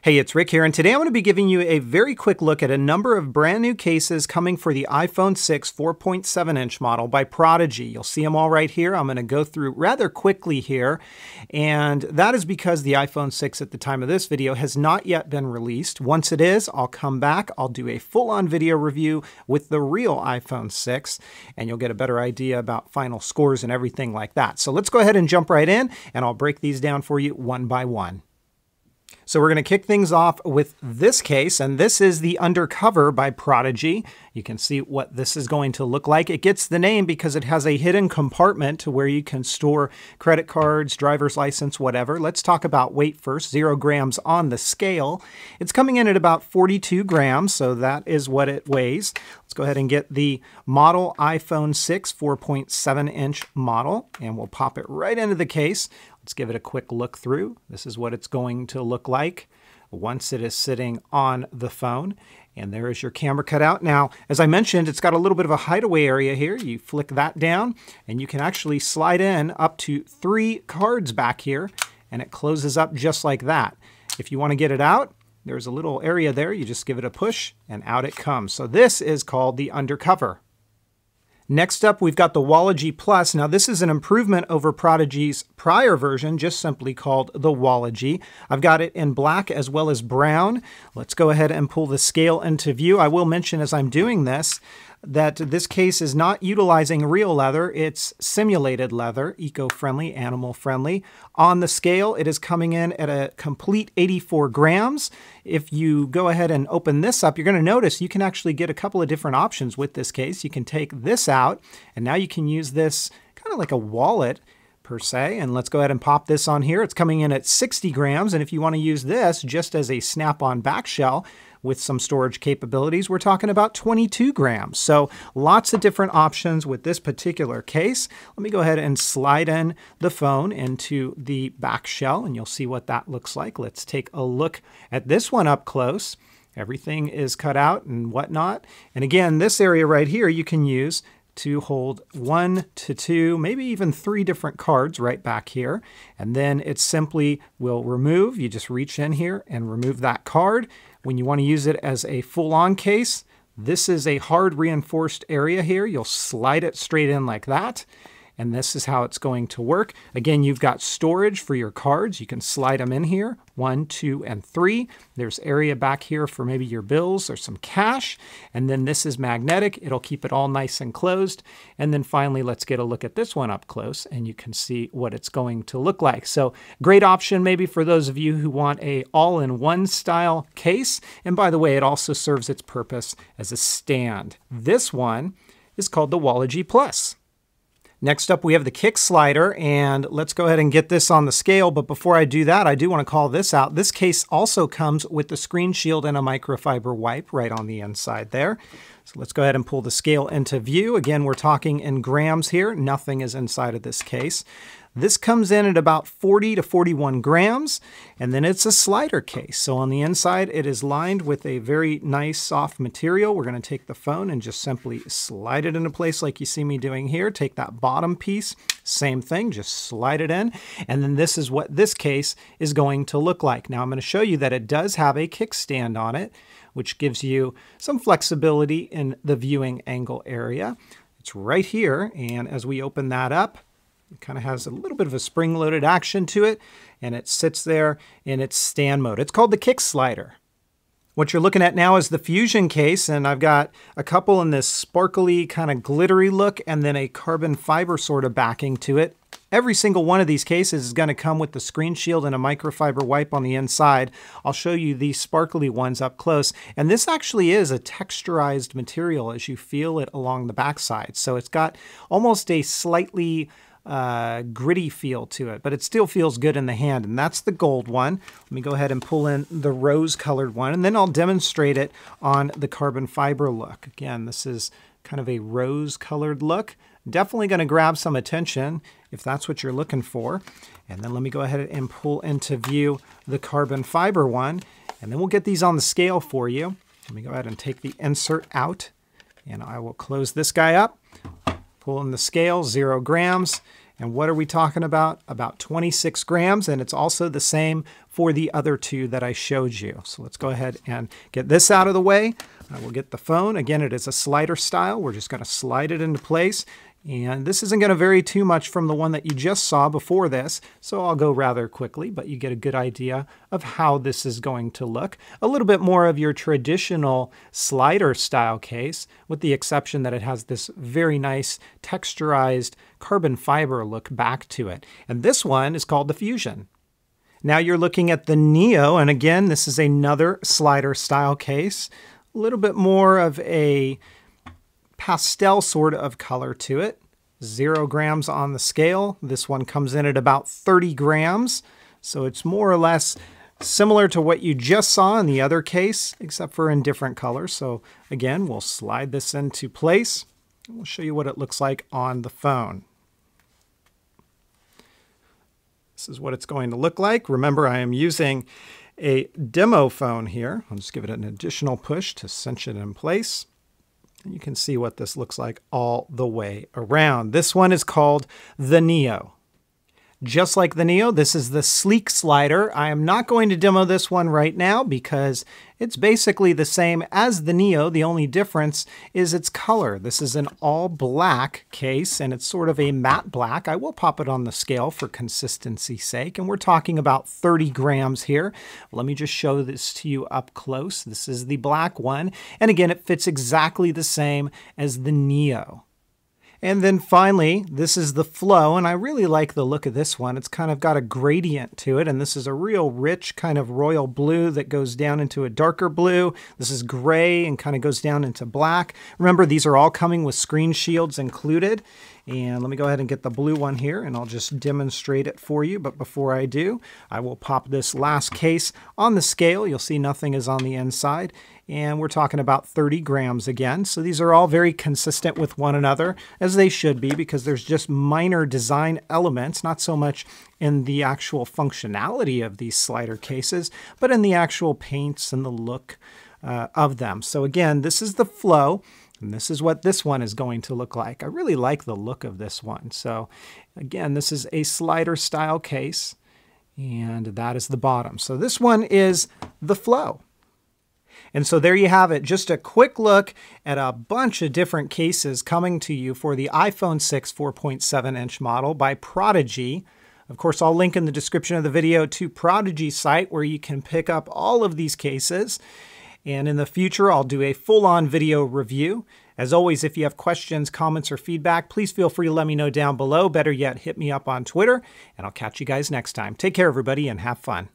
Hey, it's Rick here, and today I'm going to be giving you a very quick look at a number of brand new cases coming for the iPhone 6 4.7-inch model by Prodigee. You'll see them all right here. I'm going to go through rather quickly here, and that is because the iPhone 6 at the time of this video has not yet been released. Once it is, I'll come back, I'll do a full-on video review with the real iPhone 6, and you'll get a better idea about final scores and everything like that. So let's go ahead and jump right in, and I'll break these down for you one by one. So we're going to kick things off with this case, and this is the Undercover by Prodigee. You can see what this is going to look like. It gets the name because it has a hidden compartment to where you can store credit cards, driver's license, whatever. Let's talk about weight first. 0 grams on the scale. It's coming in at about 42 grams, so that is what it weighs. Let's go ahead and get the model iPhone 6 4.7-inch model, and we'll pop it right into the case. Let's give it a quick look through. This is what it's going to look like once it is sitting on the phone. And there is your camera cutout. Now, as I mentioned, it's got a little bit of a hideaway area here. You flick that down, and you can actually slide in up to 3 cards back here, and it closes up just like that. If you want to get it out, there's a little area there. You just give it a push, and out it comes. So this is called the Undercover. Next up, we've got the Prodigee Plus. Now, this is an improvement over Prodigee's prior version, just simply called the Prodigee. I've got it in black as well as brown. Let's go ahead and pull the scale into view. I will mention as I'm doing this that this case is not utilizing real leather. It's simulated leather, eco-friendly, animal-friendly. On the scale, it is coming in at a complete 84 grams. If you go ahead and open this up, you're going to notice you can actually get a couple of different options with this case. You can take this out, and now you can use this kind of like a wallet per se. And let's go ahead and pop this on here. It's coming in at 60 grams, and if you want to use this just as a snap-on back shell, with some storage capabilities, we're talking about 22 grams. So lots of different options with this particular case. Let me go ahead and slide in the phone into the back shell, and you'll see what that looks like. Let's take a look at this one up close. Everything is cut out and whatnot. And again, this area right here you can use to hold 1 to 2, maybe even 3 different cards right back here. And then it simply will remove. You just reach in here and remove that card. When you want to use it as a full-on case, this is a hard reinforced area here. You'll slide it straight in like that. And this is how it's going to work. Again, you've got storage for your cards. You can slide them in here, 1, 2, and 3. There's area back here for maybe your bills or some cash. And then this is magnetic. It'll keep it all nice and closed. And then finally, let's get a look at this one up close, and you can see what it's going to look like. So great option maybe for those of you who want a all-in-one style case. And by the way, it also serves its purpose as a stand. This one is called the Prodigee Plus. Next up, we have the kick slider, and let's go ahead and get this on the scale. But before I do that, I do want to call this out. This case also comes with the screen shield and a microfiber wipe right on the inside there. So let's go ahead and pull the scale into view. Again, we're talking in grams here. Nothing is inside of this case. This comes in at about 40 to 41 grams, and then it's a slider case. So on the inside, it is lined with a very nice soft material. We're going to take the phone and just simply slide it into place like you see me doing here. Take that bottom piece, same thing, just slide it in. And then this is what this case is going to look like. Now I'm going to show you that it does have a kickstand on it, which gives you some flexibility in the viewing angle area. It's right here, and as we open that up, it kind of has a little bit of a spring-loaded action to it, and it sits there in its stand mode. It's called the kick slider. What you're looking at now is the Fusion case, and I've got a couple in this sparkly, kind of glittery look, and then a carbon fiber sort of backing to it. Every single one of these cases is going to come with the screen shield and a microfiber wipe on the inside. I'll show you these sparkly ones up close. And this actually is a texturized material as you feel it along the backside. So it's got almost a slightly gritty feel to it, but it still feels good in the hand, and that's the gold one. Let me go ahead and pull in the rose-colored one, and then I'll demonstrate it on the carbon fiber look. Again, this is kind of a rose-colored look. Definitely going to grab some attention if that's what you're looking for. And then let me go ahead and pull into view the carbon fiber one, and then we'll get these on the scale for you. Let me go ahead and take the insert out, and I will close this guy up. Pull in the scale, 0 grams. And what are we talking about? About 26 grams, and it's also the same for the other two that I showed you. So let's go ahead and get this out of the way. I will get the phone. Again, it is a slider style. We're just going to slide it into place. And this isn't going to vary too much from the one that you just saw before this, so I'll go rather quickly, but you get a good idea of how this is going to look. A little bit more of your traditional slider style case, with the exception that it has this very nice texturized carbon fiber look back to it. And this one is called the Fusion. Now you're looking at the Neo, and again, this is another slider style case. A little bit more of a pastel sort of color to it. 0 grams on the scale. This one comes in at about 30 grams. So it's more or less similar to what you just saw in the other case, except for in different colors. So again, we'll slide this into place. We'll show you what it looks like on the phone. This is what it's going to look like. Remember, I am using a demo phone here. I'll just give it an additional push to cinch it in place. And you can see what this looks like all the way around. This one is called the Neo. Just like the Neo, this is the sleek slider. I am not going to demo this one right now because it's basically the same as the Neo. The only difference is its color. This is an all black case, and it's sort of a matte black. I will pop it on the scale for consistency's sake, and we're talking about 30 grams here. Let me just show this to you up close. This is the black one, and again, it fits exactly the same as the Neo. And then finally, this is the Flow, and I really like the look of this one. It's kind of got a gradient to it, and this is a real rich kind of royal blue that goes down into a darker blue. This is gray and kind of goes down into black. Remember, these are all coming with screen shields included. And let me go ahead and get the blue one here, and I'll just demonstrate it for you. But before I do, I will pop this last case on the scale. You'll see nothing is on the inside. And we're talking about 30 grams again. So these are all very consistent with one another, as they should be, because there's just minor design elements, not so much in the actual functionality of these slider cases, but in the actual paints and the look of them. So again, this is the Flow. And this is what this one is going to look like. I really like the look of this one. So again, this is a slider style case, and that is the bottom. So this one is the Flow. And so there you have it, just a quick look at a bunch of different cases coming to you for the iPhone 6 4.7-inch model by Prodigee. Of course, I'll link in the description of the video to Prodigee's site where you can pick up all of these cases. And in the future, I'll do a full-on video review. As always, if you have questions, comments, or feedback, please feel free to let me know down below. Better yet, hit me up on Twitter, and I'll catch you guys next time. Take care, everybody, and have fun.